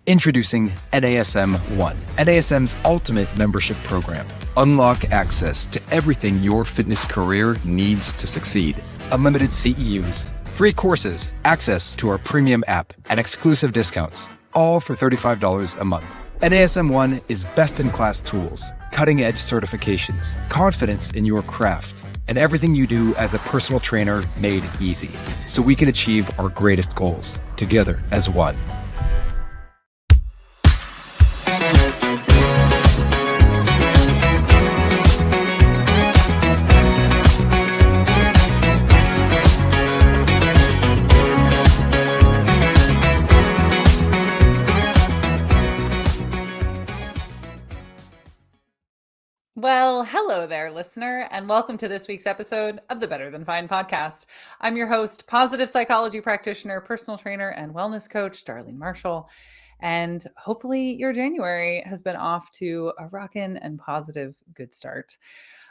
Introducing NASM One, NASM's ultimate membership program. Unlock access to everything your fitness career needs to succeed. Unlimited CEUs, free courses, access to our premium app, and exclusive discounts, all for $35 a month. NASM One is best-in-class tools, cutting-edge certifications, confidence in your craft, and everything you do as a personal trainer made easy, so we can achieve our greatest goals together as one. Well, hello there, listener, and welcome to this week's episode of the Better Than Fine podcast. I'm your host, positive psychology practitioner, personal trainer, and wellness coach, Darlene Marshall. And hopefully your January has been off to a rockin' and positive good start.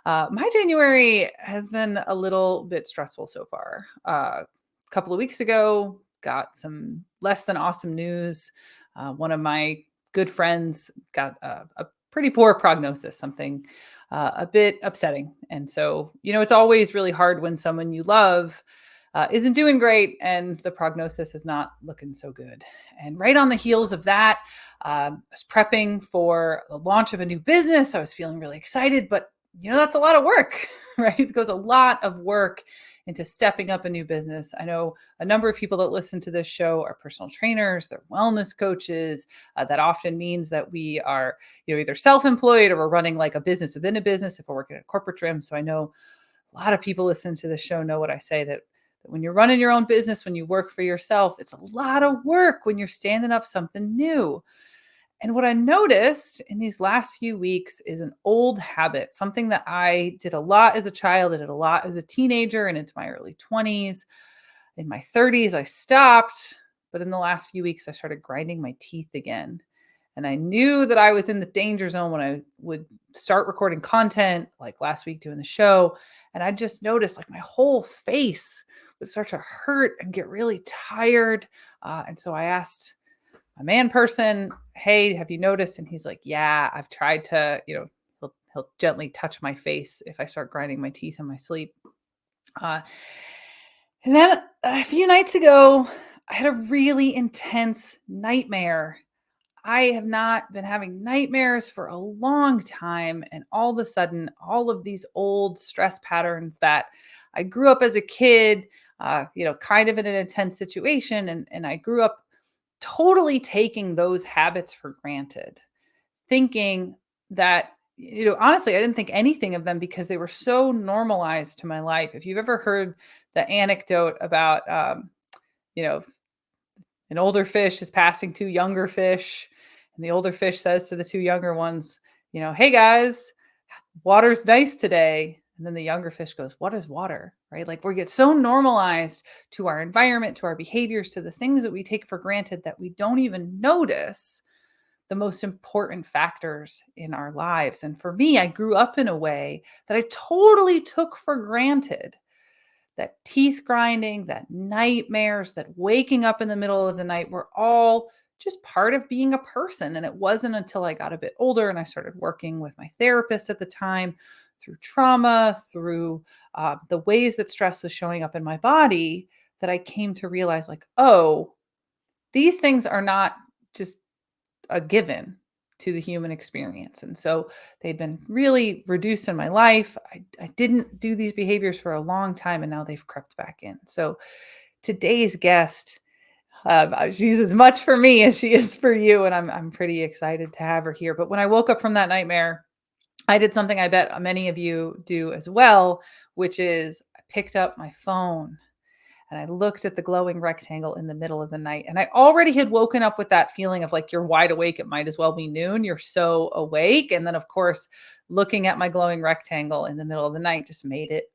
My January has been a little bit stressful so far. A couple of weeks ago, got some less than awesome news. One of my good friends got a pretty poor prognosis, something a bit upsetting. And so, it's always really hard when someone you love isn't doing great and the prognosis is not looking so good. And right on the heels of that, I was prepping for the launch of a new business. I was feeling really excited, but that's a lot of work, right? It goes a lot of work into stepping up a new business. I know a number of people that listen to this show are personal trainers, they're wellness coaches. That often means that we are, either self-employed or we're running like a business within a business if we're working at a corporate gym. So I know a lot of people listening to the show know what I say, that when you're running your own business, when you work for yourself, it's a lot of work when you're standing up something new. And what I noticed in these last few weeks is an old habit, something that I did a lot as a child, I did a lot as a teenager and into my early 20s. In my 30s, I stopped, but in the last few weeks, I started grinding my teeth again. And I knew that I was in the danger zone when I would start recording content, like last week doing the show. And I just noticed like my whole face would start to hurt and get really tired. And so I asked my man person, hey, have you noticed? And he's like, yeah, I've tried to, he'll gently touch my face if I start grinding my teeth in my sleep. And then a few nights ago, I had a really intense nightmare. I have not been having nightmares for a long time. And all of a sudden, all of these old stress patterns that I grew up as a kid, kind of in an intense situation. And I grew up totally taking those habits for granted, thinking that, honestly, I didn't think anything of them because they were so normalized to my life. If you've ever heard the anecdote about, an older fish is passing two younger fish, and the older fish says to the two younger ones, hey guys, water's nice today. And then the younger fish goes, what is water? Right? Like we get so normalized to our environment, to our behaviors, to the things that we take for granted that we don't even notice the most important factors in our lives. And for me, I grew up in a way that I totally took for granted. That teeth grinding, that nightmares, that waking up in the middle of the night were all just part of being a person. And it wasn't until I got a bit older and I started working with my therapist at the time, through trauma, through the ways that stress was showing up in my body, that I came to realize like, oh, these things are not just a given to the human experience. And so they'd been really reduced in my life. I didn't do these behaviors for a long time, and now they've crept back in. So today's guest, she's as much for me as she is for you, and I'm pretty excited to have her here. But when I woke up from that nightmare, I did something I bet many of you do as well, which is I picked up my phone and I looked at the glowing rectangle in the middle of the night. And I already had woken up with that feeling of like, you're wide awake. It might as well be noon. You're so awake. And then, of course, looking at my glowing rectangle in the middle of the night just made it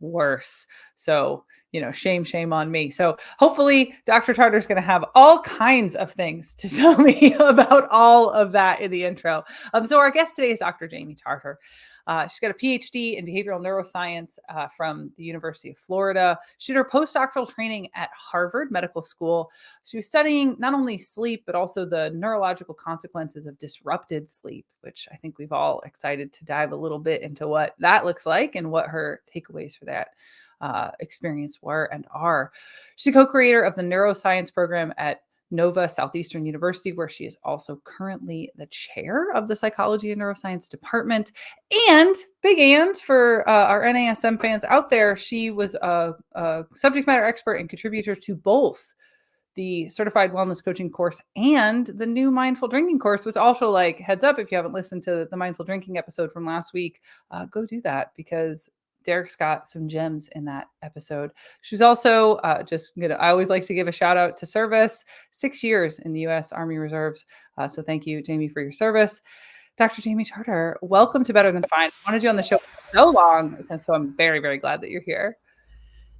worse. So, shame on me. So hopefully Dr. Tartar is going to have all kinds of things to tell me about all of that in the intro. So our guest today is Dr. Jaime Tartar. She's got a PhD in behavioral neuroscience from the University of Florida. She did her postdoctoral training at Harvard Medical School. She was studying not only sleep, but also the neurological consequences of disrupted sleep, which I think we've all excited to dive a little bit into what that looks like and what her takeaways for that experience were and are. She's a co-creator of the neuroscience program at Nova Southeastern University, where she is also currently the chair of the psychology and neuroscience department. And big ands for our NASM fans out there, she was a subject matter expert and contributor to both the certified wellness coaching course and the new mindful drinking course, was also like, heads up, if you haven't listened to the mindful drinking episode from last week, go do that, because Derek's got some gems in that episode. She's also I always like to give a shout out to service, 6 years in the U.S. Army Reserves. So thank you, Jaime, for your service. Dr. Jaime Tartar, welcome to Better Than Fine. I wanted you on the show for so long, so I'm very, very glad that you're here.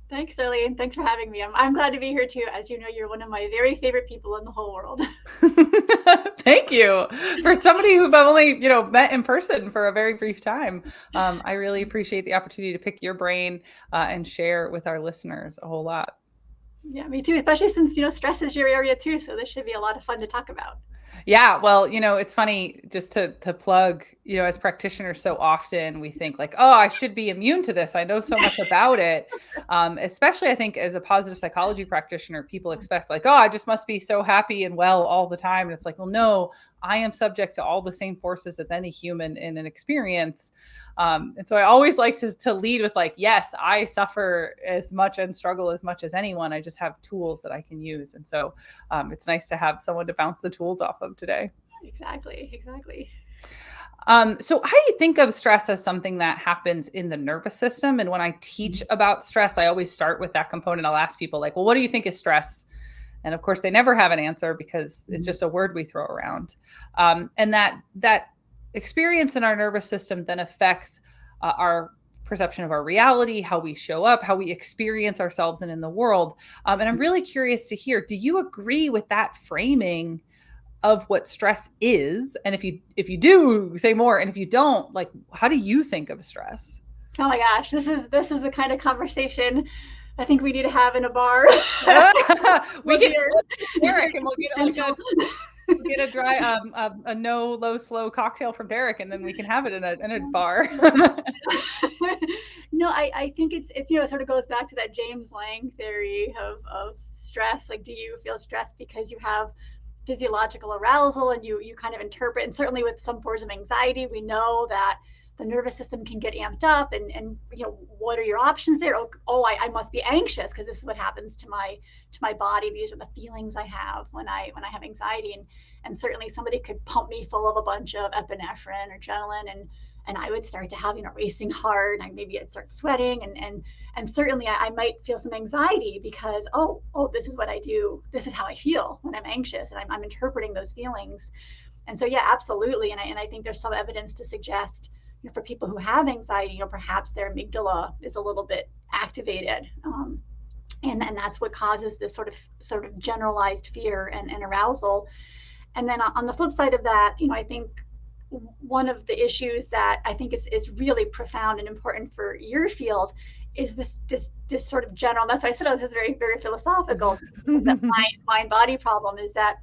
Thanks, Darlene. Thanks for having me. I'm glad to be here too. As you know, you're one of my very favorite people in the whole world. Thank you. For somebody who I've only, met in person for a very brief time, I really appreciate the opportunity to pick your brain and share with our listeners a whole lot. Yeah, me too. Especially since, stress is your area too. So this should be a lot of fun to talk about. Yeah, well, it's funny, just to plug, as practitioners, so often we think like, oh, I should be immune to this. I know so much about it. Especially, I think, as a positive psychology practitioner, people expect like, oh, I just must be so happy and well all the time. And it's like, well, no, I am subject to all the same forces as any human in an experience. And so I always like to lead with like, yes, I suffer as much and struggle as much as anyone. I just have tools that I can use. And so it's nice to have someone to bounce the tools off of today. Exactly. So I think of stress as something that happens in the nervous system. And when I teach about stress, I always start with that component. I'll ask people like, well, what do you think is stress? And of course, they never have an answer because it's just a word we throw around. And that experience in our nervous system then affects our perception of our reality, how we show up, how we experience ourselves and in the world. And I'm really curious to hear, do you agree with that framing of what stress is? And if you do, say more. And if you don't, like, how do you think of stress? Oh my gosh, this is the kind of conversation I think we need to have in a bar. We get Derek, and we'll get a dry, a no, low, slow cocktail from Derek, and then we can have it in a bar. No, I think it's it sort of goes back to that James Lang theory of stress. Like, do you feel stressed because you have physiological arousal and you kind of interpret, and certainly with some forms of anxiety, we know that the nervous system can get amped up, and what are your options there? I must be anxious because this is what happens to my body. These are the feelings I have when I have anxiety, and certainly somebody could pump me full of a bunch of epinephrine or adrenaline, and I would start to have racing heart, and maybe I'd start sweating, and certainly I might feel some anxiety because this is what I do, this is how I feel when I'm anxious, and I'm interpreting those feelings. And so yeah, absolutely. And I think there's some evidence to suggest, for people who have anxiety, perhaps their amygdala is a little bit activated, and that's what causes this sort of generalized fear and arousal. And then on the flip side of that, I think one of the issues that I think is really profound and important for your field is this sort of general. That's why I said this is very, very philosophical. That mind body problem is that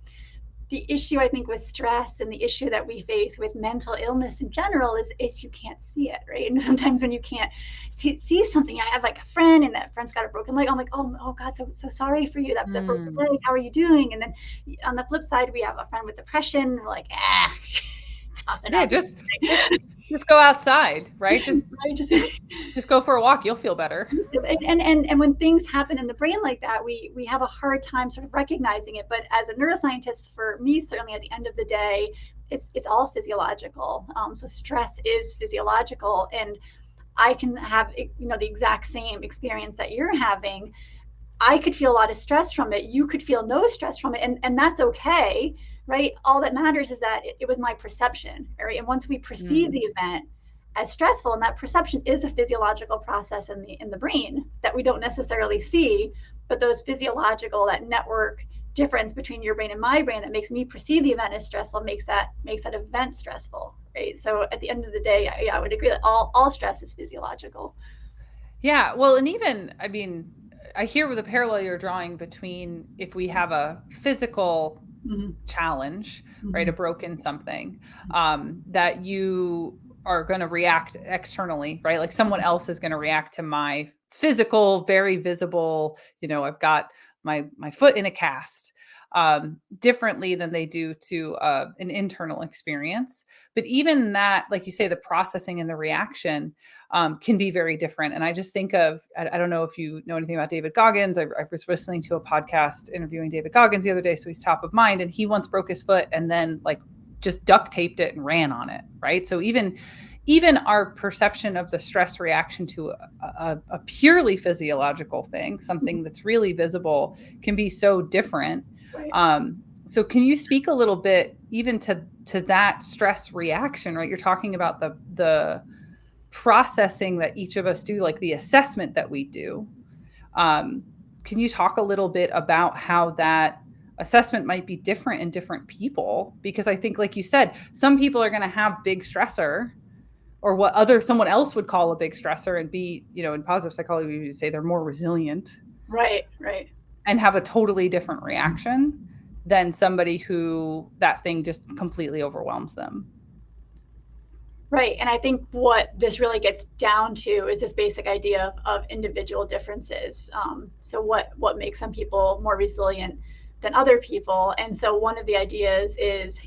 the issue, I think, with stress and the issue that we face with mental illness in general is you can't see it, right? And sometimes when you can't see something, I have like a friend, and that friend's got a broken leg. I'm like, oh God, so sorry for you, that broken leg. How are you doing? And then on the flip side, we have a friend with depression. And we're like, tough enough. Yeah, just go outside, right? Just go for a walk. You'll feel better. And when things happen in the brain like that, we have a hard time sort of recognizing it. But as a neuroscientist, for me, certainly at the end of the day, it's all physiological. So stress is physiological, and I can have the exact same experience that you're having. I could feel a lot of stress from it. You could feel no stress from it, and that's okay. Right? All that matters is that it was my perception, right? And once we perceive the event as stressful. And that perception is a physiological process in the brain that we don't necessarily see, but those physiological, that network difference between your brain and my brain that makes me perceive the event as stressful makes that event stressful, right? So at the end of the day, I would agree that all stress is physiological. Yeah, well, and even, I mean, I hear the parallel you're drawing between if we have a physical challenge, right, a broken something, that you are going to react externally, right? Like someone else is going to react to my physical, very visible, I've got my foot in a cast, differently than they do to an internal experience. But even that, like you say, the processing and the reaction can be very different. And I just think of, I don't know if you know anything about David Goggins. I was listening to a podcast interviewing David Goggins the other day, so he's top of mind. And he once broke his foot and then like just duct taped it and ran on it, right? So even our perception of the stress reaction to a purely physiological thing, something that's really visible, can be so different. Right. So can you speak a little bit even to that stress reaction, right? You're talking about the processing that each of us do, like the assessment that we do. Can you talk a little bit about how that assessment might be different in different people? Because I think, like you said, some people are going to have big stressor, or what someone else would call a big stressor, and be, in positive psychology, we would say they're more resilient. Right. And have a totally different reaction than somebody who that thing just completely overwhelms them. Right. And I think what this really gets down to is this basic idea of individual differences. So what makes some people more resilient than other people? And so one of the ideas is,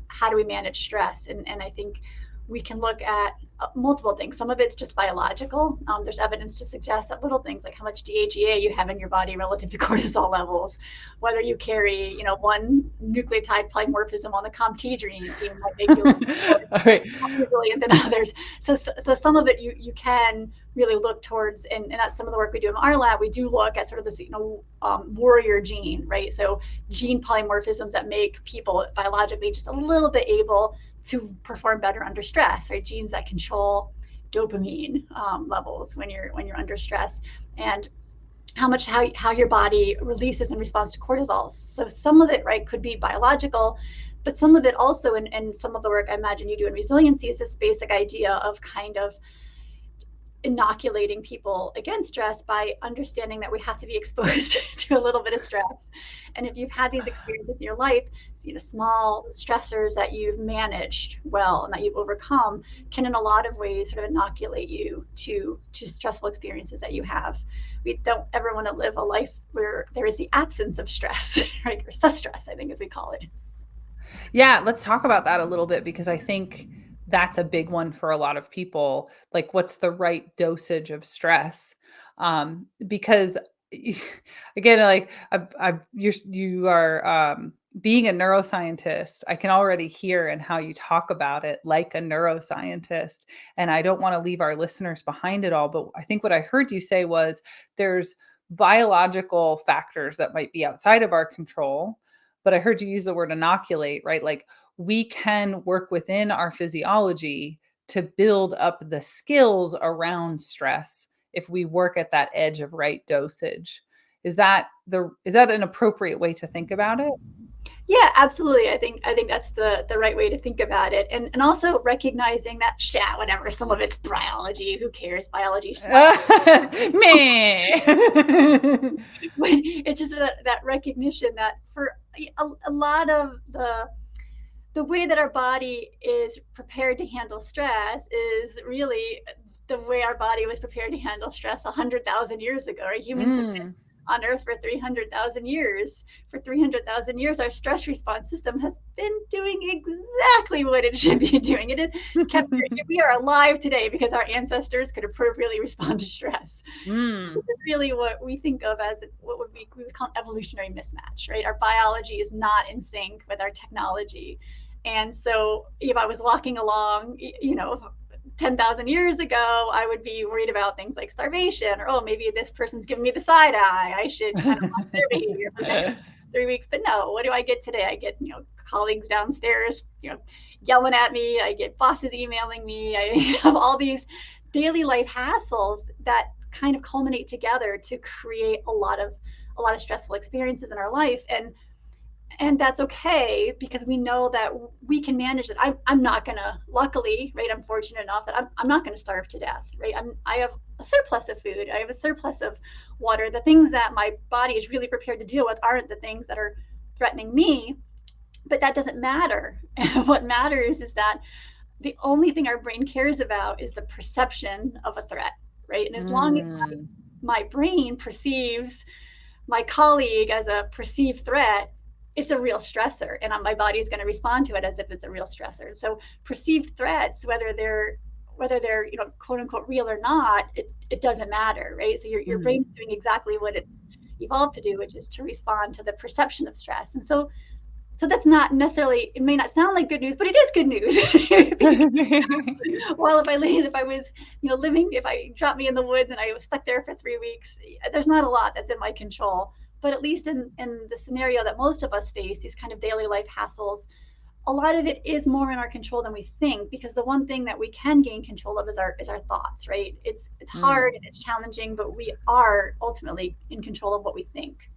how do we manage stress? And I think we can look at multiple things. Some of it's just biological. There's evidence to suggest that little things like how much DHEA you have in your body relative to cortisol levels, whether you carry, one nucleotide polymorphism on the COMT gene might make you more resilient than others. So some of it you can really look towards, and that's some of the work we do in our lab. We do look at sort of this, warrior gene, right? So gene polymorphisms that make people biologically just a little bit able to perform better under stress, right? Genes that control dopamine levels when you're under stress, and how your body releases in response to cortisol. So some of it, right, could be biological, but some of it also, and some of the work I imagine you do in resiliency, is this basic idea of kind of inoculating people against stress by understanding that we have to be exposed to a little bit of stress. And if you've had these experiences in your life, small stressors that you've managed well and that you've overcome can in a lot of ways sort of inoculate you to stressful experiences that you have. We don't ever want to live a life where there is the absence of stress, right? Or stress, I think, as we call it. Yeah, let's talk about that a little bit, because I think that's a big one for a lot of people. Like, what's the right dosage of stress? Because again, like you are being a neuroscientist. I can already hear in how you talk about it like a neuroscientist, and I don't want to leave our listeners behind at all. But I think what I heard you say was there's biological factors that might be outside of our control. But I heard you use the word inoculate, right? Like, we can work within our physiology to build up the skills around stress if we work at that edge of right dosage. Is that an appropriate way to think about it? Yeah, absolutely. I think that's the right way to think about it, and also recognizing that whatever, some of it's biology. Who cares? Biology. Me. It's just that recognition that for a lot of the way that our body is prepared to handle stress is really the way our body was prepared to handle stress 100,000 years ago. Right? Humans have been on Earth for 300,000 years. For 300,000 years, our stress response system has been doing exactly what it should be doing. It is kept. We are alive today because our ancestors could appropriately respond to stress. This is really what we think of as what we would call evolutionary mismatch, right? Our biology is not in sync with our technology. And so if I was walking along, 10,000 years ago, I would be worried about things like starvation, or, maybe this person's giving me the side eye. I should kind of watch their behavior. 3 weeks. But no, what do I get today? I get, colleagues downstairs, yelling at me. I get bosses emailing me. I have all these daily life hassles that kind of culminate together to create a lot of stressful experiences in our life. And that's okay, because we know that we can manage it. I'm not gonna, luckily, right, I'm fortunate enough that I'm not gonna starve to death, right? I have a surplus of food, I have a surplus of water. The things that my body is really prepared to deal with aren't the things that are threatening me, but that doesn't matter. What matters is that the only thing our brain cares about is the perception of a threat, right? And as long as my brain perceives my colleague as a perceived threat, it's a real stressor, and my body is going to respond to it as if it's a real stressor. So perceived threats, whether they're quote unquote real or not, it doesn't matter, right? So your brain's doing exactly what it's evolved to do, which is to respond to the perception of stress. And so that's not necessarily, it may not sound like good news, but it is good news. Well, if I dropped me in the woods and I was stuck there for 3 weeks, there's not a lot that's in my control. But at least in the scenario that most of us face, these kind of daily life hassles, a lot of it is more in our control than we think, because the one thing that we can gain control of is our thoughts, right? It's hard and it's challenging, but we are ultimately in control of what we think.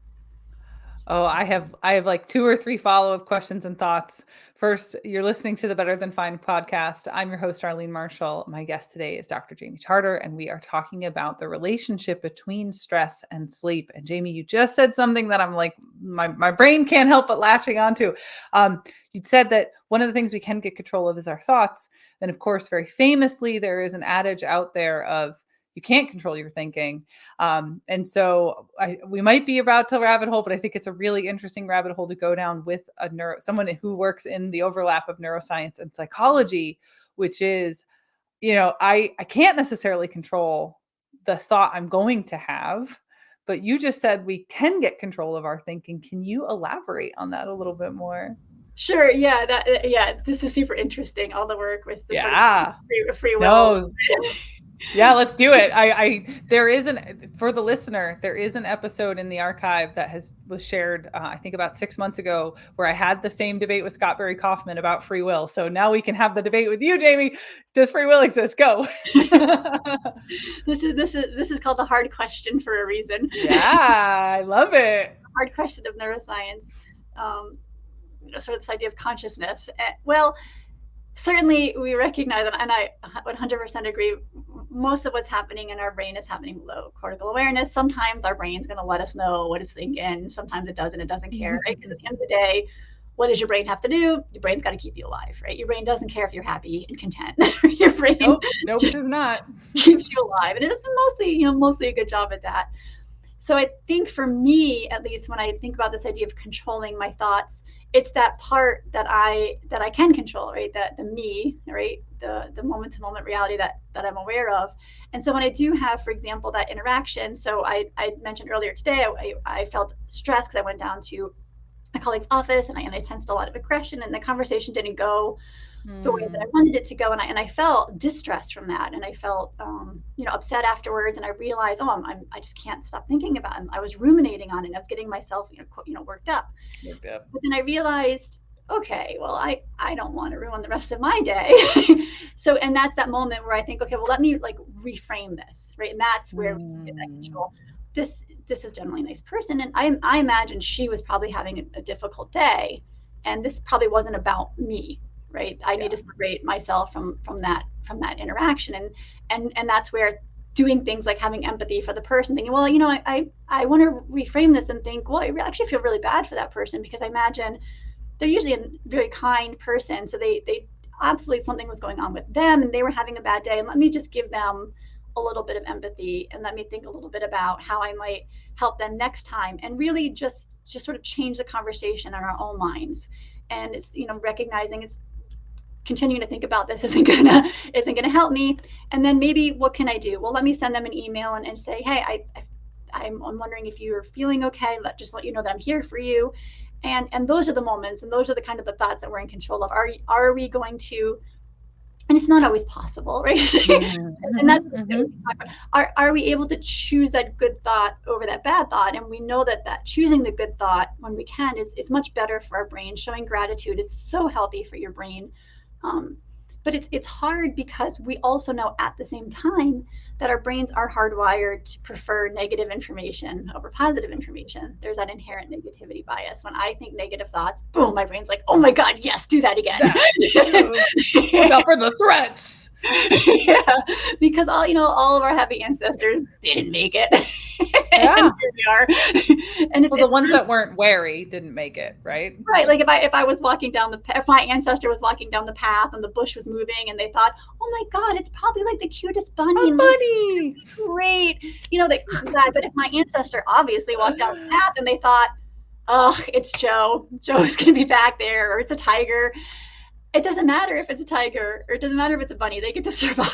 Oh, I have like 2 or 3 follow-up questions and thoughts. First, you're listening to the Better Than Fine podcast. I'm your host, Darlene Marshall. My guest today is Dr. Jaime Tartar, and we are talking about the relationship between stress and sleep. And Jaime, you just said something that I'm like, my brain can't help but latching onto. You said that one of the things we can get control of is our thoughts. And of course, very famously, there is an adage out there of, you can't control your thinking. And so we might be about to rabbit hole, but I think it's a really interesting rabbit hole to go down with someone who works in the overlap of neuroscience and psychology, which is, I can't necessarily control the thought I'm going to have, but you just said we can get control of our thinking. Can you elaborate on that a little bit more? Sure. Yeah. This is super interesting. All the work with the sort of free will. No. Yeah, let's do it. For the listener, there is an episode in the archive that was shared, I think about 6 months ago, where I had the same debate with Scott Barry Kaufman about free will. So now we can have the debate with you, Jaime. Does free will exist? Go. This is called the hard question for a reason. Yeah, I love it. Hard question of neuroscience. Sort of this idea of consciousness. Well, certainly we recognize, and I 100% agree, most of what's happening in our brain is happening below cortical awareness. Sometimes our brain's going to let us know what it's thinking. Sometimes it doesn't care, right? Because at the end of the day, what does your brain have to do? Your brain's got to keep you alive, right? Your brain doesn't care if you're happy and content. Your brain nope, it does not. keeps you alive, and it does mostly a good job at that. So I think for me, at least, when I think about this idea of controlling my thoughts, it's that part that I can control, right? The me, right? The moment to moment reality that I'm aware of. And so when I do have, for example, that interaction, so I mentioned earlier today, I felt stressed because I went down to a colleague's office and I sensed a lot of aggression, and the conversation didn't go the way that I wanted it to go, and I felt distressed from that, and I felt upset afterwards, and I realized, I just can't stop thinking about it. I was ruminating on it, and I was getting myself worked up. But then I realized, okay, well, I don't want to ruin the rest of my day. So, and that's that moment where I think, okay, well, let me reframe this, right? And that's where we get that control. This is generally a nice person, and I imagine she was probably having a difficult day, and this probably wasn't about me. Right. I need to separate myself from that interaction. And that's where doing things like having empathy for the person, thinking, well, I want to reframe this and think, well, I actually feel really bad for that person, because I imagine they're usually a very kind person. So they absolutely, something was going on with them and they were having a bad day. And let me just give them a little bit of empathy, and let me think a little bit about how I might help them next time, and really just sort of change the conversation in our own minds. And it's, recognizing it's, continuing to think about this isn't gonna help me. And then maybe what can I do? Well, let me send them an email and say, hey, I'm wondering if you're feeling okay. Just let you know that I'm here for you. And those are the moments, and those are the kind of the thoughts that we're in control of. Are we going to And it's not always possible, right? Mm-hmm. And that's Mm-hmm. are we able to choose that good thought over that bad thought? And we know that choosing the good thought when we can is much better for our brain. Showing gratitude is so healthy for your brain. But it's hard because we also know at the same time that our brains are hardwired to prefer negative information over positive information. There's that inherent negativity bias. When I think negative thoughts, boom, my brain's like, oh my God, yes, do that again. Look out for the threats. Yeah, because all of our happy ancestors didn't make it. Yeah. And here we are. And the ones that weren't wary didn't make it, right? Right. Like if I was walking down if my ancestor was walking down the path and the bush was moving and they thought, oh my God, it's probably like the cutest bunny. A bunny. Great. But if my ancestor obviously walked down the path and they thought, oh, it's Joe. Joe's going to be back there, or it's a tiger. It doesn't matter if it's a tiger, or it doesn't matter if it's a bunny. They get to survive.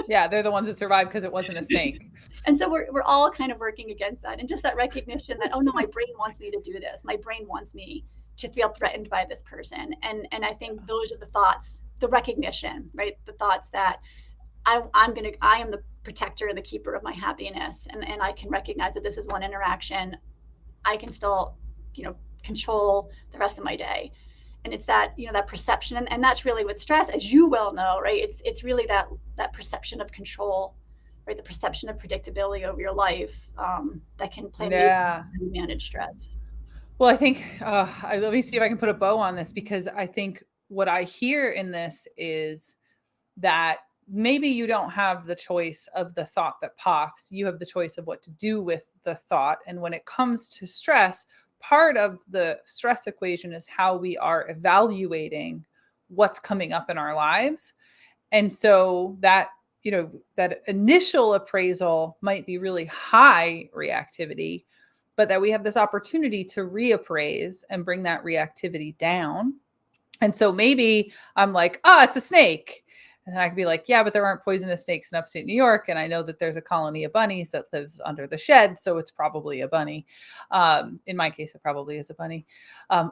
Yeah, they're the ones that survived because it wasn't a snake. And so we're all kind of working against that. And just that recognition that, oh no, my brain wants me to do this. My brain wants me to feel threatened by this person. And I think those are the thoughts, the recognition, right? The thoughts that I am the protector and the keeper of my happiness. And I can recognize that this is one interaction. I can still, control the rest of my day. And it's that, that perception. And that's really with stress, as you well know, right? It's really that perception of control, right? The perception of predictability over your life that can play to manage stress. Well, I think, let me see if I can put a bow on this, because I think what I hear in this is that maybe you don't have the choice of the thought that pops. You have the choice of what to do with the thought. And when it comes to stress, part of the stress equation is how we are evaluating what's coming up in our lives. And so that, that initial appraisal might be really high reactivity, but that we have this opportunity to reappraise and bring that reactivity down. And so maybe I'm like, it's a snake. And then I could be like, yeah, but there aren't poisonous snakes in upstate New York. And I know that there's a colony of bunnies that lives under the shed. So it's probably a bunny. In my case, it probably is a bunny.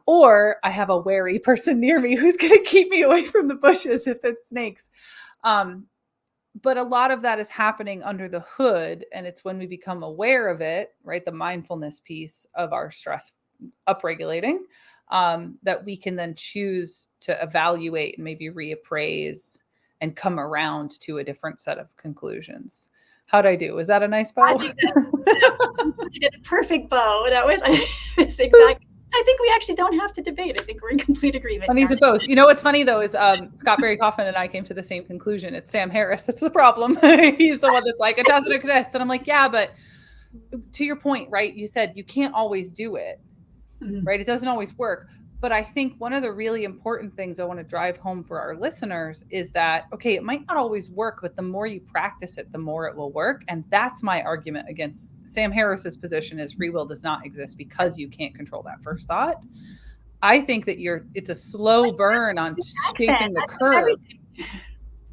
Or I have a wary person near me who's going to keep me away from the bushes if it's snakes. But a lot of that is happening under the hood. And it's when we become aware of it, right? The mindfulness piece of our stress upregulating, that we can then choose to evaluate and maybe reappraise and come around to a different set of conclusions. How'd I do? Was that a nice bow? I think you did a perfect bow. That was exactly. I think we actually don't have to debate. I think we're in complete agreement. Bunnies and bows. What's funny though is Scott Barry Kaufman and I came to the same conclusion. It's Sam Harris that's the problem. He's the one that's like, it doesn't exist. And I'm like, yeah, but to your point, right? You said you can't always do it, right? It doesn't always work. But I think one of the really important things I want to drive home for our listeners is that, okay, it might not always work, but the more you practice it, the more it will work. And that's my argument against Sam Harris's position is free will does not exist because you can't control that first thought. I think that it's a slow burn on shaping the curve.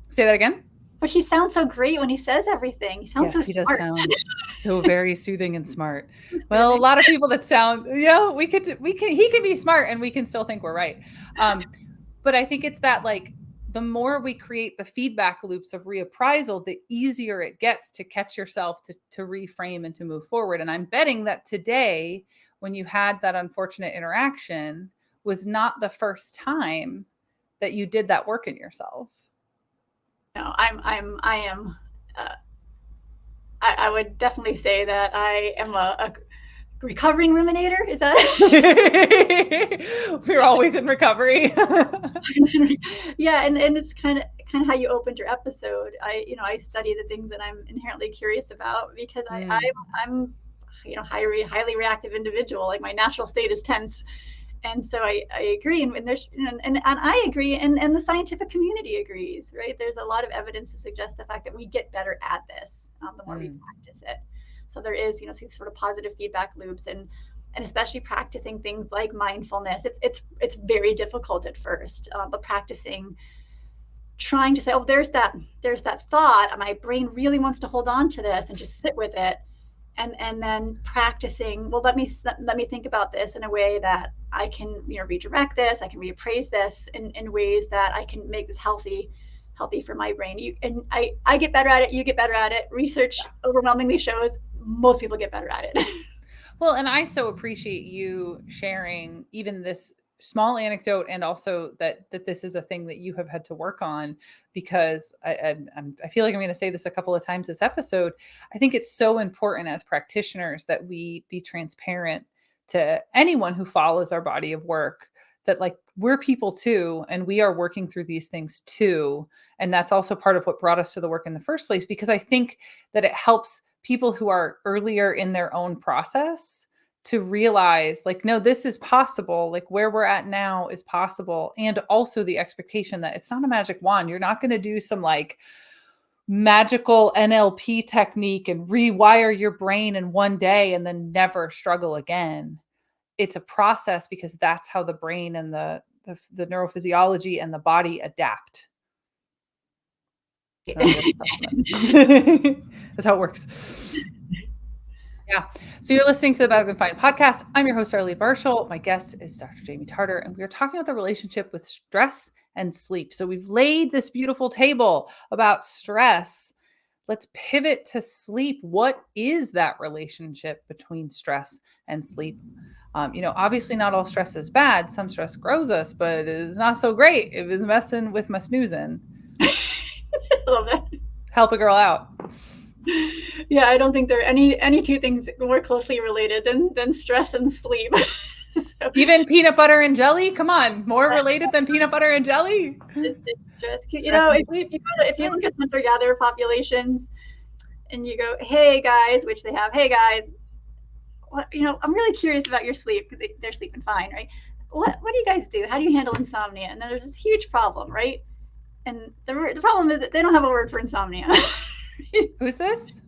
Say that again. But he sounds so great when he says everything. He sounds so smart. He does sound so very soothing and smart. Well, a lot of people that sound, he could be smart and we can still think we're right. But I think it's that like, the more we create the feedback loops of reappraisal, the easier it gets to catch yourself to reframe and to move forward. And I'm betting that today, when you had that unfortunate interaction, was not the first time that you did that work in yourself. No, I would definitely say that I am a recovering ruminator. Is that? We're always in recovery. Yeah, and it's kind of how you opened your episode. I study the things that I'm inherently curious about because I'm highly reactive individual. Like my natural state is tense. And so I agree, and there's and I agree, and the scientific community agrees, right? There's a lot of evidence to suggest the fact that we get better at this the more we practice it. So there is, these sort of positive feedback loops, and especially practicing things like mindfulness. It's very difficult at first, but practicing, trying to say, oh, there's that thought, and my brain really wants to hold on to this, and just sit with it. And then practicing, well, let me think about this in a way that I can, redirect this, I can reappraise this in ways that I can make this healthy healthy for my brain. I get better at it, you get better at it. Research overwhelmingly shows most people get better at it. Well, and I so appreciate you sharing even this small anecdote, and also that this is a thing that you have had to work on, because I feel like I'm going to say this a couple of times this episode. I think it's so important as practitioners that we be transparent to anyone who follows our body of work, that like we're people too, and we are working through these things too. And that's also part of what brought us to the work in the first place, because I think that it helps people who are earlier in their own process to realize like, no, this is possible. Like where we're at now is possible. And also the expectation that it's not a magic wand. You're not going to do some like magical NLP technique and rewire your brain in one day and then never struggle again. It's a process, because that's how the brain and the neurophysiology and the body adapt. That's how it works. Yeah. So you're listening to the Better Than Fine podcast. I'm your host, Darlene Marshall. My guest is Dr. Jaime Tartar, and we are talking about the relationship with stress and sleep. So we've laid this beautiful table about stress. Let's pivot to sleep. What is that relationship between stress and sleep? Obviously not all stress is bad. Some stress grows us, but it's not so great. It was messing with my snoozing. I love that. Help a girl out. Yeah, I don't think there are any two things more closely related than stress and sleep. So, even peanut butter and jelly? Come on, more related than peanut butter and jelly? It's stress. If you look at hunter-gatherer populations and you go, hey guys, which they have, hey guys, I'm really curious about your sleep, because they're sleeping fine, right? What do you guys do? How do you handle insomnia? And then there's this huge problem, right? And the problem is that they don't have a word for insomnia. Who's this?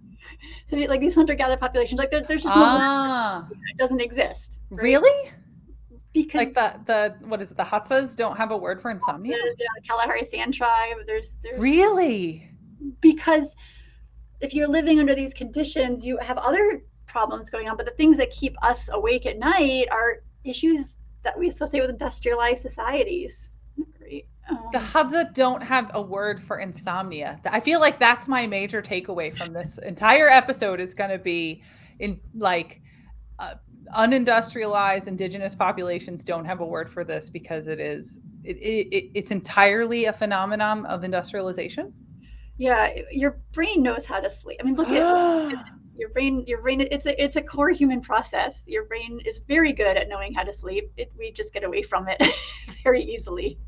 So like these hunter-gatherer populations, like there's just no word. It doesn't exist. Right? Really? Because like the what is it? The Hatsas don't have a word for insomnia. The Kalahari Sand Tribe. There's really, because if you're living under these conditions, you have other problems going on. But the things that keep us awake at night are issues that we associate with industrialized societies. Right? The Hadza don't have a word for insomnia. I feel like that's my major takeaway from this entire episode is going to be in like unindustrialized indigenous populations don't have a word for this, because it's entirely a phenomenon of industrialization. Yeah, your brain knows how to sleep. I mean, look at your brain. It's a core human process. Your brain is very good at knowing how to sleep. We just get away from it very easily.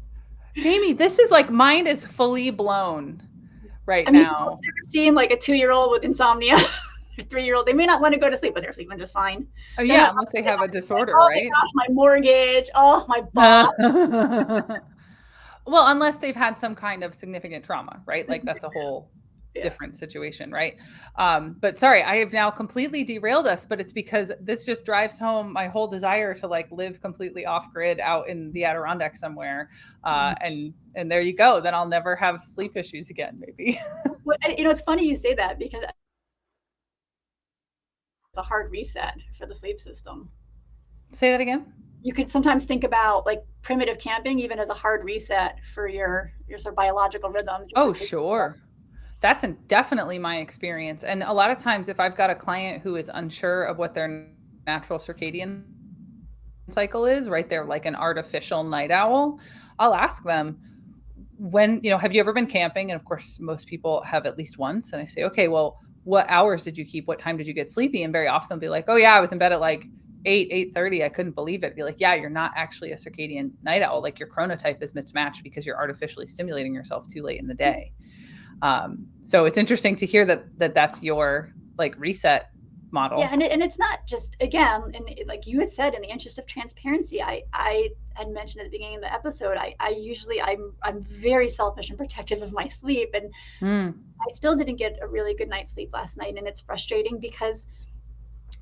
Jaime, this is like mind is fully blown right now. I've never seen like a 2-year-old with insomnia, a 3-year-old. They may not want to go to sleep, but they're sleeping just fine. Oh yeah, unless they have a disorder, right? Gosh, my mortgage. Oh my boss. Well, unless they've had some kind of significant trauma, right? Like that's a whole different situation, right? But sorry, I have now completely derailed us, but it's because this just drives home my whole desire to like live completely off grid out in the Adirondack somewhere. And there you go. Then I'll never have sleep issues again, maybe. Well, it's funny you say that, because it's a hard reset for the sleep system. Say that again. You could sometimes think about like primitive camping even as a hard reset for your sort of biological rhythm. Oh, sure. That's definitely my experience. And a lot of times if I've got a client who is unsure of what their natural circadian cycle is, right? They're like an artificial night owl. I'll ask them, have you ever been camping? And of course, most people have at least once. And I say, okay, well, what hours did you keep? What time did you get sleepy? And very often they'll be like, oh yeah, I was in bed at like 8:30. I couldn't believe it. Be like, yeah, you're not actually a circadian night owl. Like your chronotype is mismatched because you're artificially stimulating yourself too late in the day. So it's interesting to hear that's your like reset model. Yeah, and it's not just, again, and like you had said, in the interest of transparency, I had mentioned at the beginning of the episode, I'm very selfish and protective of my sleep, and I still didn't get a really good night's sleep last night, and it's frustrating because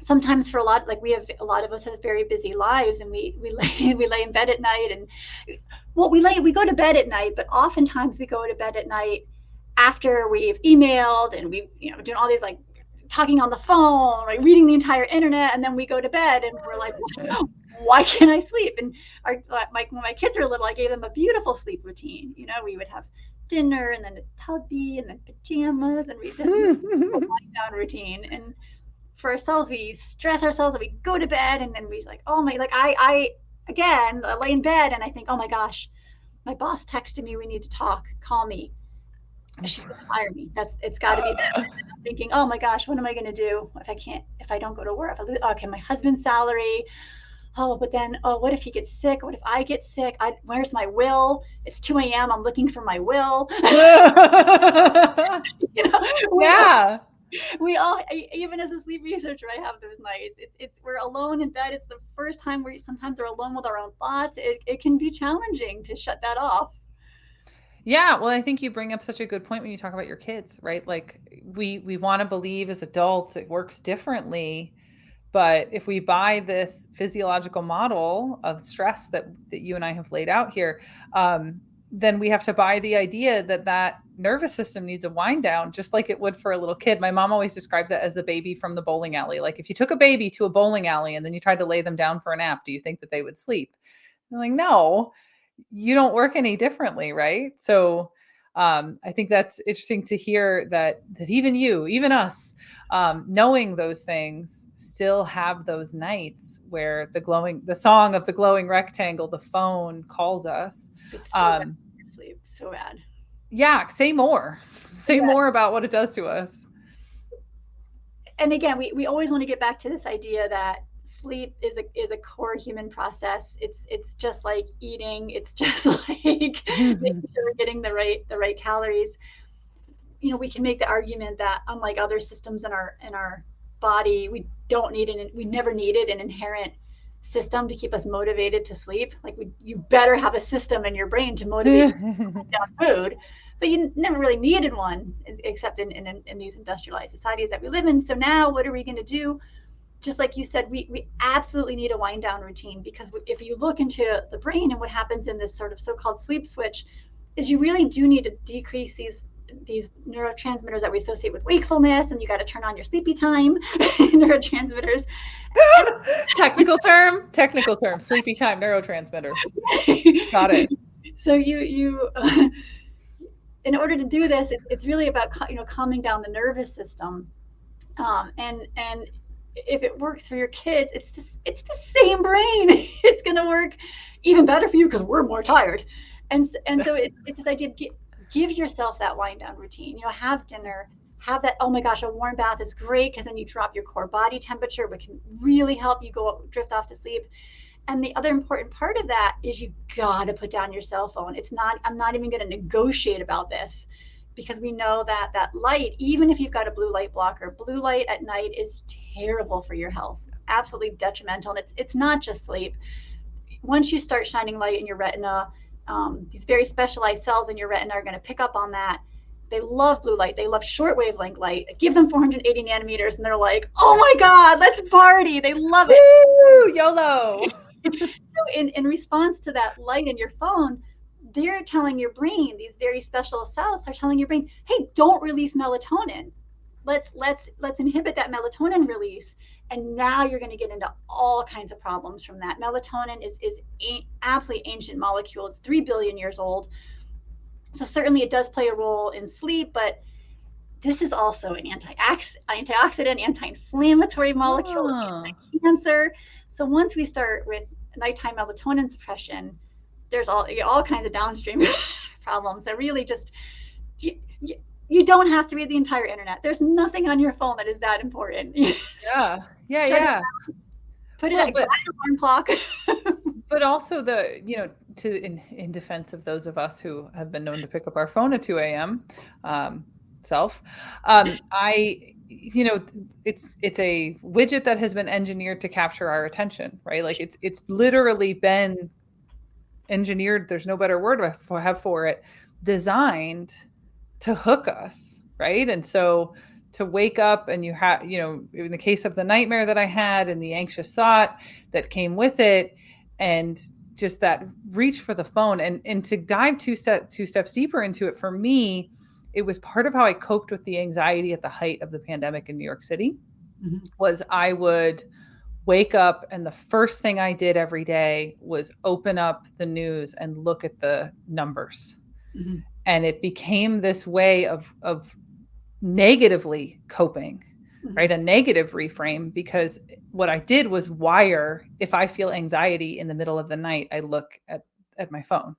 sometimes for a lot of us have very busy lives, and we lay in bed at night, and we go to bed at night, but oftentimes we go to bed at night after we've emailed and we've doing all these like talking on the phone, like reading the entire internet, and then we go to bed and we're like, why can't I sleep? And when my kids were little, I gave them a beautiful sleep routine. We would have dinner and then a tubby and then pajamas, and we just wind down routine. And for ourselves, we stress ourselves and we go to bed, and then we like, oh my, like I again lay in bed and I think, oh my gosh, my boss texted me, we need to talk, call me. She's gonna fire me. It's got to be that. And I'm thinking, oh my gosh, what am I gonna do if I don't go to work? Okay, my husband's salary. Oh, but then, oh, what if he gets sick? What if I get sick? Where's my will? It's 2 a.m. I'm looking for my will. Yeah. We all, even as a sleep researcher, I have those nights. We're alone in bed. It's the first time sometimes we're alone with our own thoughts. It can be challenging to shut that off. Yeah, well, I think you bring up such a good point when you talk about your kids, right? Like we want to believe as adults it works differently, but if we buy this physiological model of stress that you and I have laid out here, then we have to buy the idea that nervous system needs a wind down, just like it would for a little kid. My mom always describes it as the baby from the bowling alley. Like if you took a baby to a bowling alley and then you tried to lay them down for a nap, do you think that they would sleep? I'm like, no, you don't work any differently, right? So I think that's interesting to hear that even us, knowing those things, still have those nights where the song of the glowing rectangle, the phone calls us. It's so bad. Sleep, so bad. Yeah, say more about what it does to us. And again, we always want to get back to this idea that sleep is a core human process. It's just like eating. It's just like making sure we're getting the right calories. We can make the argument that unlike other systems in our body, we never needed an inherent system to keep us motivated to sleep. Like you better have a system in your brain to motivate down food, but you never really needed one except in these industrialized societies that we live in. So now what are we going to do? Just like you said, we absolutely need a wind down routine, because if you look into the brain and what happens in this sort of so-called sleep switch is you really do need to decrease these neurotransmitters that we associate with wakefulness, and you got to turn on your sleepy time neurotransmitters. Technical term, sleepy time neurotransmitters. Got it. So you in order to do this, it's really about calming down the nervous system, and if it works for your kids, it's the same brain. It's going to work even better for you because we're more tired, and so it's this idea of give yourself that wind down routine. Have dinner, have that. Oh my gosh, a warm bath is great because then you drop your core body temperature, which can really help you drift off to sleep. And the other important part of that is you got to put down your cell phone. I'm not even going to negotiate about this, because we know that light, even if you've got a blue light blocker, blue light at night is terrible for your health, absolutely detrimental. And it's not just sleep. Once you start shining light in your retina, these very specialized cells in your retina are going to pick up on that. They love blue light. They love short wavelength light. Give them 480 nanometers and they're like, oh my God, let's party. They love it. Woo, YOLO. So in response to that light in your phone, they're telling your brain, these very special cells are telling your brain, hey, don't release melatonin. Let's inhibit that melatonin release. And now you're going to get into all kinds of problems from that. Melatonin is absolutely ancient molecule. It's 3 billion years old. So certainly it does play a role in sleep, but this is also an antioxidant, anti-inflammatory molecule, anti-cancer. So once we start with nighttime melatonin suppression, there's all kinds of downstream problems. So really just, you don't have to read the entire internet. There's nothing on your phone that is that important. Yeah. Put it at alarm clock. But also in defense of those of us who have been known to pick up our phone at 2 a.m. It's a widget that has been engineered to capture our attention, right? Like it's literally been engineered. There's no better word to have for it. Designed to hook us, right? And so to wake up and you have, in the case of the nightmare that I had and the anxious thought that came with it, and just that reach for the phone, and to dive two steps deeper into it, for me, it was part of how I coped with the anxiety at the height of the pandemic in New York City. Mm-hmm. Was I would wake up and the first thing I did every day was open up the news and look at the numbers. Mm-hmm. And it became this way of negatively coping, right? A negative reframe, because what I did was wire, if I feel anxiety in the middle of the night, I look at my phone.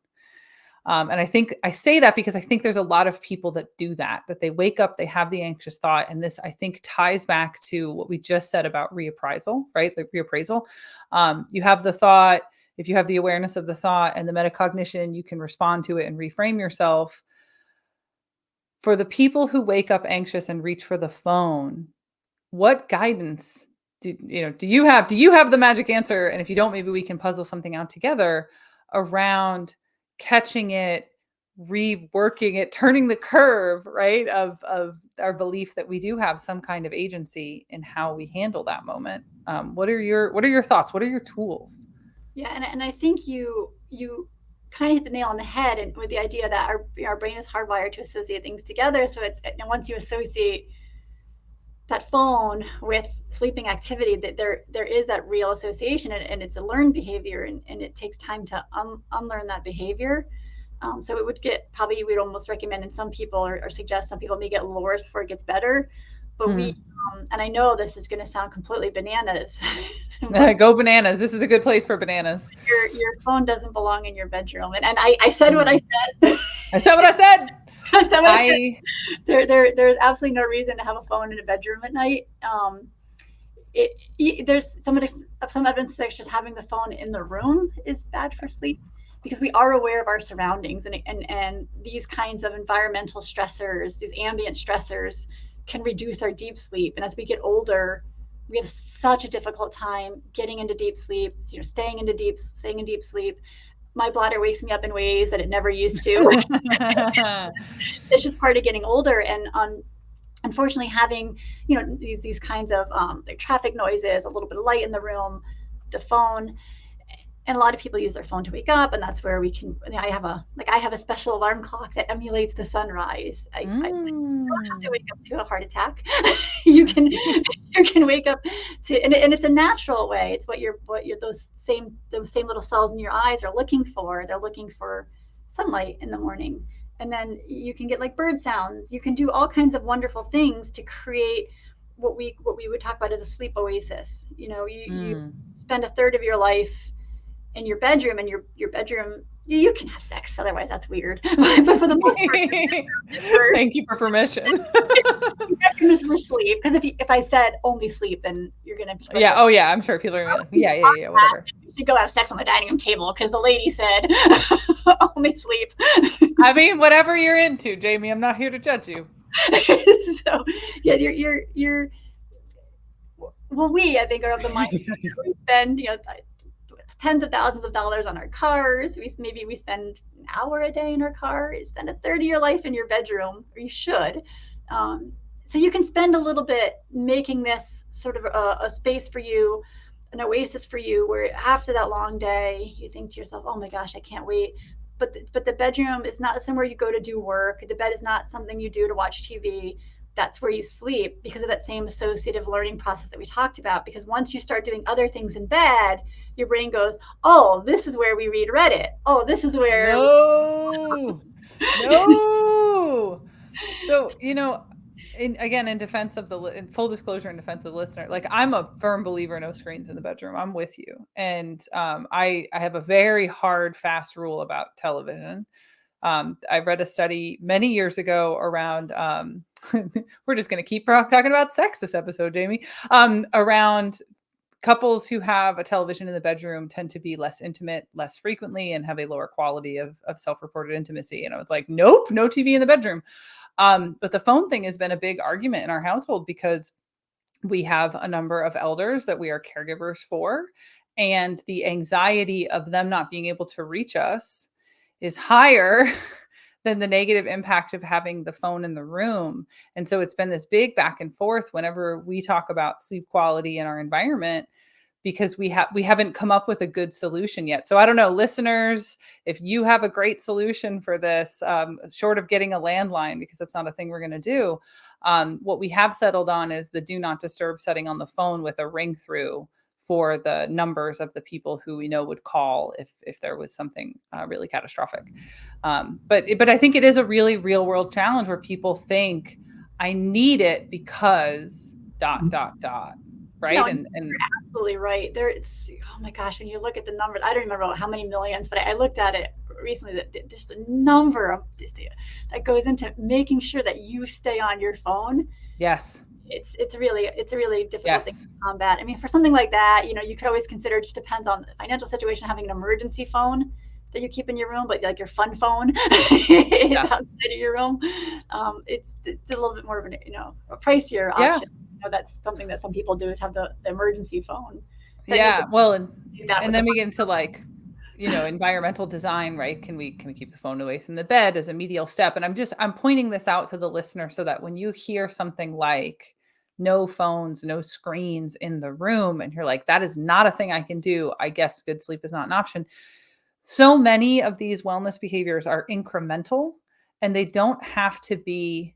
And I think I say that because I think there's a lot of people that do that they wake up, they have the anxious thought. And this, I think, ties back to what we just said about reappraisal, right? Like reappraisal. You have the thought, if you have the awareness of the thought and the metacognition, you can respond to it and reframe yourself. For the people who wake up anxious and reach for the phone, what guidance do you have? Do you have the magic answer? And if you don't, maybe we can puzzle something out together around catching it, reworking it, turning the curve, right? Of our belief that we do have some kind of agency in how we handle that moment. What are your thoughts? What are your tools? Yeah, and I think you kind of hit the nail on the head, and with the idea that our brain is hardwired to associate things together. So and once you associate that phone with sleeping activity, that there is that real association, and it's a learned behavior, and it takes time to unlearn that behavior. So it would probably we'd almost recommend in some people, or suggest some people may get a little worse before it gets better. But and I know this is going to sound completely bananas. Go bananas. This is a good place for bananas. Your phone doesn't belong in your bedroom. And I said what I said. I said what I said. I said what I said. There's absolutely no reason to have a phone in a bedroom at night. There's some evidence that just having the phone in the room is bad for sleep, because we are aware of our surroundings, and these kinds of environmental stressors, these ambient stressors, can reduce our deep sleep. And as we get older, we have such a difficult time getting into deep sleep, staying in deep sleep. My bladder wakes me up in ways that it never used to. It's just part of getting older. And unfortunately, having these kinds of like traffic noises, a little bit of light in the room, the phone, and a lot of people use their phone to wake up, and that's where we can. I have a special alarm clock that emulates the sunrise. I don't have to wake up to a heart attack. you can wake up to, and it's a natural way. It's what those same little cells in your eyes are looking for. They're looking for sunlight in the morning, and then you can get like bird sounds. You can do all kinds of wonderful things to create what we would talk about as a sleep oasis. You spend a third of your life in your bedroom, and your bedroom, you can have sex, otherwise that's weird. But for the most part, thank you for permission. Bedroom is for sleep, because if I said only sleep, then you're gonna be like, oh yeah, I'm sure people are gonna, yeah, whatever. You should go have sex on the dining room table because the lady said only sleep. I mean, whatever you're into, Jamie, I'm not here to judge you. So yeah, you're well, I think, are of the mindset that we spend tens of thousands of dollars on our cars. Maybe we spend an hour a day in our car. You spend a third of your life in your bedroom, or you should. So you can spend a little bit making this sort of a space for you, an oasis for you, where after that long day, you think to yourself, oh my gosh, I can't wait. But the bedroom is not somewhere you go to do work. The bed is not something you do to watch TV. That's where you sleep, because of that same associative learning process that we talked about. Because once you start doing other things in bed, your brain goes, oh, this is where we read Reddit. Oh, this is where. No. So, in defense of in full disclosure, in defense of the listener, like, I'm a firm believer, no screens in the bedroom. I'm with you. And I have a very hard, fast rule about television. I read a study many years ago around, we're just going to keep talking about sex this episode, Jamie, around couples who have a television in the bedroom tend to be less intimate, less frequently, and have a lower quality of self-reported intimacy. And I was like, nope, no TV in the bedroom. But the phone thing has been a big argument in our household, because we have a number of elders that we are caregivers for, and the anxiety of them not being able to reach us is higher than the negative impact of having the phone in the room. And so it's been this big back and forth whenever we talk about sleep quality in our environment, because we haven't come up with a good solution yet. So I don't know, listeners, if you have a great solution for this, short of getting a landline, because that's not a thing we're going to do. What we have settled on is the do not disturb setting on the phone with a ring through for the numbers of the people who we know would call if there was something really catastrophic. But I think it is a really real world challenge where people think I need it because ... right? No, And you're absolutely right. It's, oh my gosh, when you look at the numbers, I don't remember how many millions, but I looked at it recently, that just the number of that goes into making sure that you stay on your phone. yes, It's a really difficult thing yes, to combat. I mean, for something like that, you could always consider, it just depends on the financial situation, having an emergency phone that you keep in your room, but like your fun phone is yeah, outside of your room. It's a little bit more of a pricier yeah, option. That's something that some people do, is have the emergency phone that you yeah. can Well, do that and with the then we fun get into like, environmental design, right? Can we keep the phone away from the bed as a medial step? And I'm pointing this out to the listener so that when you hear something like no phones, no screens in the room, and you're like, that is not a thing I can do, I guess good sleep is not an option. So many of these wellness behaviors are incremental, and they don't have to be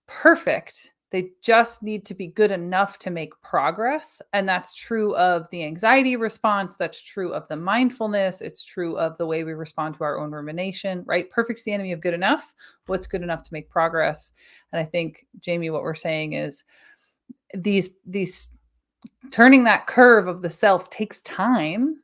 perfect. They just need to be good enough to make progress. And that's true of the anxiety response. That's true of the mindfulness. It's true of the way we respond to our own rumination, right? Perfect's the enemy of good enough. What's good enough to make progress? And I think, Jamie, what we're saying is these turning that curve of the self takes time,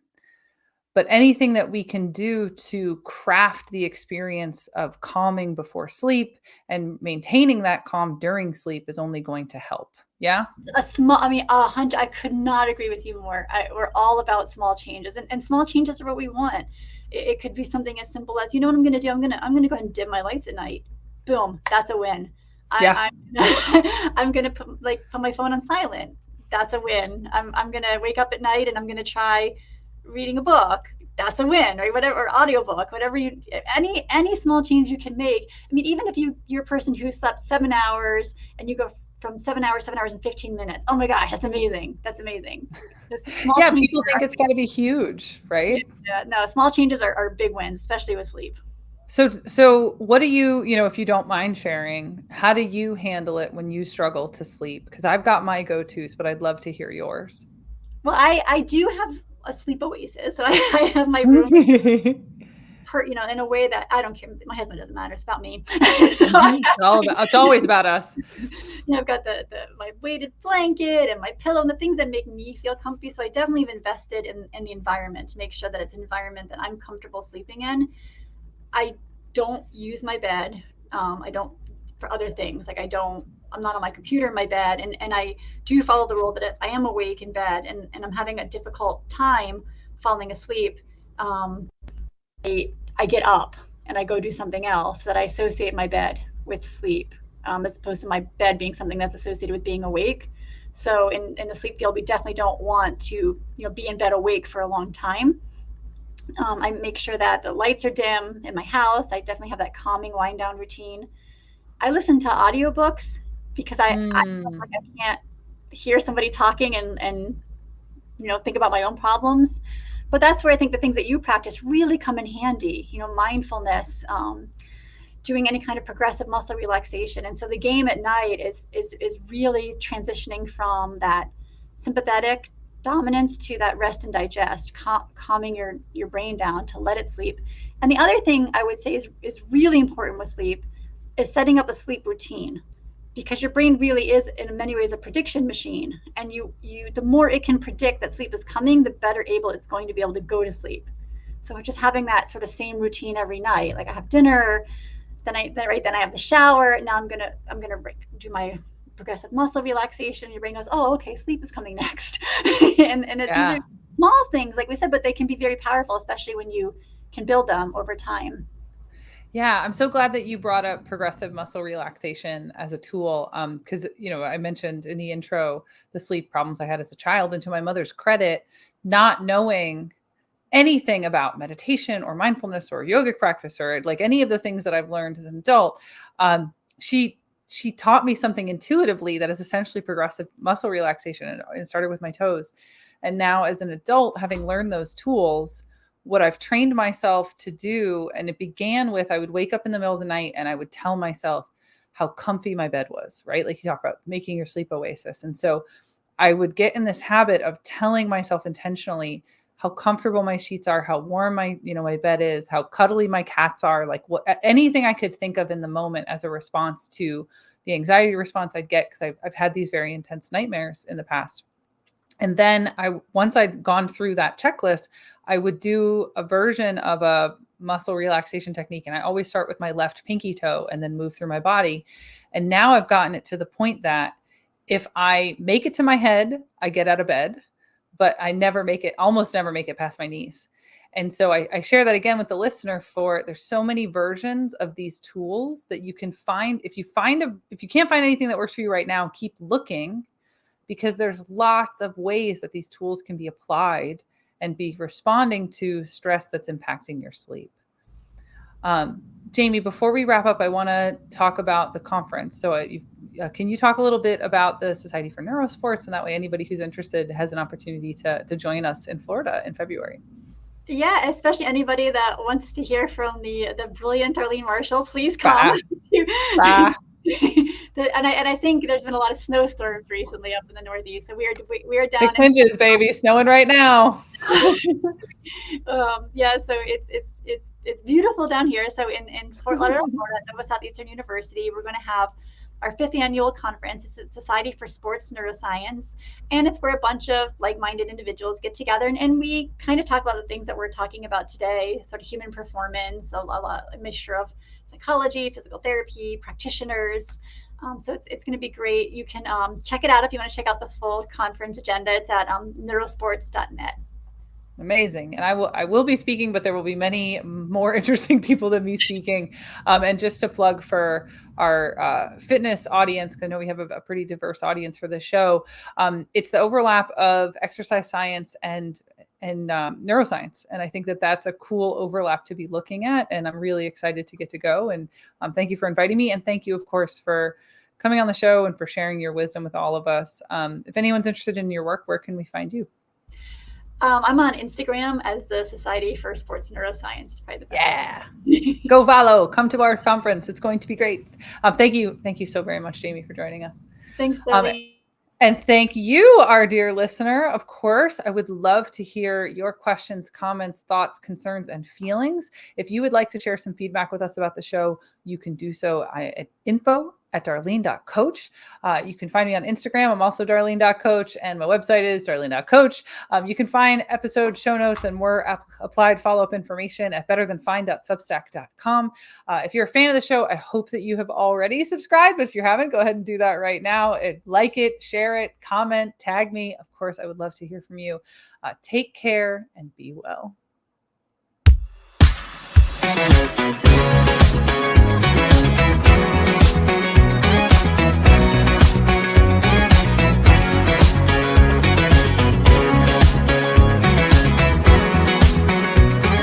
but anything that we can do to craft the experience of calming before sleep and maintaining that calm during sleep is only going to help. Yeah. I mean, 100, I could not agree with you more. We're all about small changes, and small changes are what we want. It could be something as simple as, you know what I'm going to do? I'm going to go ahead and dim my lights at night. Boom, that's a win. Yeah. I'm going to put my phone on silent. That's a win. I'm going to wake up at night and I'm going to try reading a book. That's a win, right? Whatever, or audiobook, whatever any small change you can make. I mean, even if you're a person who slept 7 hours and you go from 7 hours and 15 minutes. Oh my gosh, that's amazing. That's amazing. Yeah. People think it's got to be huge, right? Yeah, no, small changes are big wins, especially with sleep. So what do you, if you don't mind sharing, how do you handle it when you struggle to sleep? Because I've got my go-tos, but I'd love to hear yours. Well, I do have a sleep oasis. So I have my room in a way that I don't care. My husband doesn't matter. It's about me. So It's always about us. I've got my weighted blanket and my pillow and the things that make me feel comfy. So I definitely have invested in the environment to make sure that it's an environment that I'm comfortable sleeping in. I don't use my bed. I don't for other things. Like I'm not on my computer in my bed. And I do follow the rule that if I am awake in bed and I'm having a difficult time falling asleep, I get up and I go do something else, that I associate my bed with sleep, as opposed to my bed being something that's associated with being awake. So in the sleep field, we definitely don't want to be in bed awake for a long time. I make sure that the lights are dim in my house. I definitely have that calming wind down routine. I listen to audiobooks because I can't hear somebody talking and think about my own problems. But that's where I think the things that you practice really come in handy. Mindfulness, doing any kind of progressive muscle relaxation. And so the game at night is really transitioning from that sympathetic dominance to that rest and digest, calming your brain down to let it sleep. And the other thing I would say is really important with sleep is setting up a sleep routine, because your brain really is in many ways a prediction machine, and the more it can predict that sleep is coming, the better able it's going to be able to go to sleep. So just having that sort of same routine every night, like I have dinner, then I have the shower. Now I'm gonna do my progressive muscle relaxation. Your brain goes, oh, okay, sleep is coming next. and these are small things, like we said, but they can be very powerful, especially when you can build them over time. Yeah, I'm so glad that you brought up progressive muscle relaxation as a tool. Because, I mentioned in the intro the sleep problems I had as a child, and to my mother's credit, not knowing anything about meditation or mindfulness or yogic practice or like any of the things that I've learned as an adult, she taught me something intuitively that is essentially progressive muscle relaxation, and it started with my toes. And now as an adult, having learned those tools, what I've trained myself to do, and it began with, I would wake up in the middle of the night and I would tell myself how comfy my bed was, right? Like you talk about making your sleep oasis. And so I would get in this habit of telling myself intentionally how comfortable my sheets are, how warm my, my bed is, how cuddly my cats are, like anything I could think of in the moment as a response to the anxiety response I'd get, because I've had these very intense nightmares in the past. And then once I'd gone through that checklist, I would do a version of a muscle relaxation technique. And I always start with my left pinky toe and then move through my body. And now I've gotten it to the point that if I make it to my head, I get out of bed, but I almost never make it past my knees. And so I share that again with the listener there's so many versions of these tools that you can find. If you can't find anything that works for you right now, keep looking, because there's lots of ways that these tools can be applied and be responding to stress that's impacting your sleep. Jaime, before we wrap up, I want to talk about the conference. So can you talk a little bit about the Society for Neurosports? And that way anybody who's interested has an opportunity to join us in Florida in February. Yeah, especially anybody that wants to hear from the brilliant Darlene Marshall, please come. And I think there's been a lot of snowstorms recently up in the Northeast, so we are down 6 inches, baby, snowing right now. Yeah, so it's beautiful down here. So in Fort Lauderdale, Florida, Nova Southeastern University, we're going to have our 5th annual conference. It's the Society for Sports Neuroscience, and it's where a bunch of like-minded individuals get together, and we kind of talk about the things that we're talking about today, sort of human performance, a mixture of psychology, physical therapy, practitioners. So it's going to be great. You can check it out if you want to check out the full conference agenda. It's at neurosports.net. Amazing. And I will be speaking, but there will be many more interesting people than me speaking. And just to plug for our fitness audience, because I know we have a pretty diverse audience for the show. It's the overlap of exercise science and neuroscience. And I think that that's a cool overlap to be looking at. And I'm really excited to get to go. And thank you for inviting me. And thank you, of course, for coming on the show and for sharing your wisdom with all of us. If anyone's interested in your work, where can we find you? I'm on Instagram as the Society for Sports Neuroscience. Probably the best. Yeah. Go follow. Come to our conference. It's going to be great. Thank you. Thank you so very much, Jaime, for joining us. Thanks, Debbie. And thank you, our dear listener. Of course, I would love to hear your questions, comments, thoughts, concerns, and feelings. If you would like to share some feedback with us about the show, you can do so at info@darlene.coach. You can find me on Instagram. I'm also darlene.coach, and my website is darlene.coach. You can find episode show notes and more applied follow-up information at betterthanfind.substack.com. If you're a fan of the show, I hope that you have already subscribed, but if you haven't, go ahead and do that right now. Like it, share it, comment, tag me. Of course, I would love to hear from you. Take care and be well.